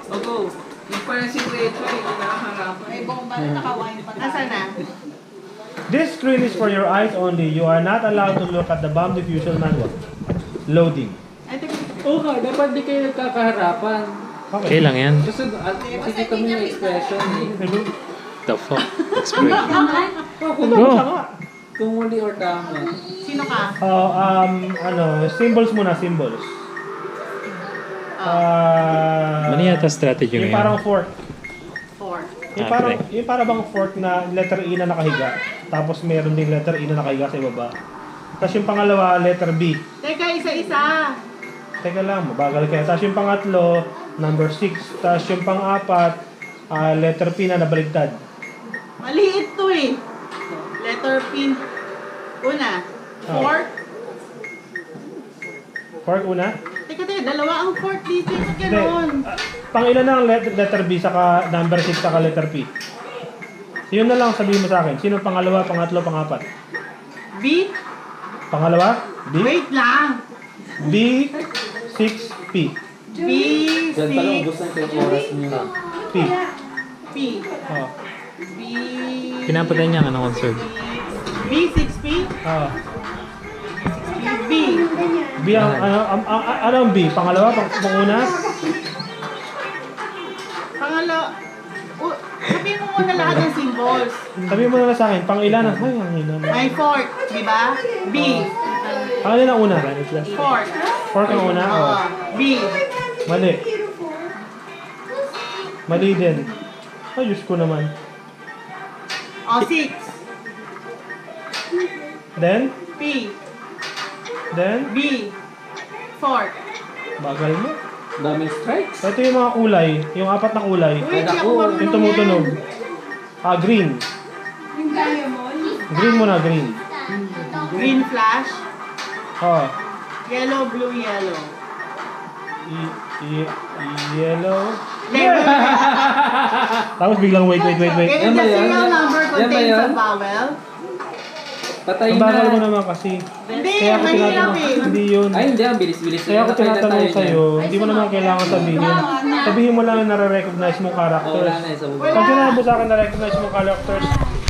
Ogo. Yung parang si Rachel, yung nakaharapan. May bomba na naka-wine pa. Nasaan na? This screen is for your eyes only. You are not allowed to look at the bomb diffusion manual. Loading. Ay, teka. Oo nga, dapat di kayo nagkakaharapan. Okay lang yan. Kasi makikita mo yung expression eh. The fuck? Expression. Kung mali or tama. Sino ka? Symbols muna, symbols. Mali yata strategy Yung ngayon. parang fork. Four. Yung parang bang fork na letter E na nakahiga. Tapos meron ding letter E na nakahiga sa ibaba. Tapos yung pangalawa, letter B. Teka, isa-isa. Teka lang, mabagal kayo. Tapos yung pangatlo, number 6. Tapos yung pang-apat, letter P na nabaligtad. Maliit to eh. Letter P. Una. Fork. Fork una? Teka, dalawa ang fork dito. Ba't Hindi. ganon? Pangilan na ang letter B, saka number 6, saka letter P. So yun na lang sabihin mo sa akin. Sino pangalawa, pangatlo, pangapat? B? Pangalawa? B? Wait lang. B, 6, P. B, Diyan pala, 6, ubos na yung oras niyo. P. P. Oh. B, Pinapatay niya ng concert. B, 6P? Oh. B. B ang, ano ang B? Pangalawa, panguna? Sabihin mo muna lahat ng symbols. Sabihin mo na lang sa akin, pangilan? Ay, ang hina. May fork, di ba? B. Pangilan ang una? Fork. Fork ang una? Oh. B. Mali. Mali din. Ayos ko naman. O, 6. Then? P. Then? B. Fork. Bagal mo. Daming strikes. Ito yung mga kulay. Yung apat na kulay. Uy, hindi ako marunong Yung tumutunog. yan. Green. Yung diamond? Green muna, green. Green flash. Oh. Yellow, blue, yellow. Yellow. Level. Tapos biglang wait. Can Yan ba the yan? serial number Yan ba contains yan? a vowel? Patayin Ang bagal mo na. naman kasi. Hindi, Kaya ako mahirap tinatanong. eh. Hindi yun. Ay, hindi. Ang bilis-bilis. Kaya ako Nakailan tinatanong tayo sa'yo, niyan? hindi mo naman kailangan sabihin. Sabihin mo lang na nare-recognize mong Oh, wala characters. na eh. Sa Pag sinabi mo sa akin na-recognize mong characters,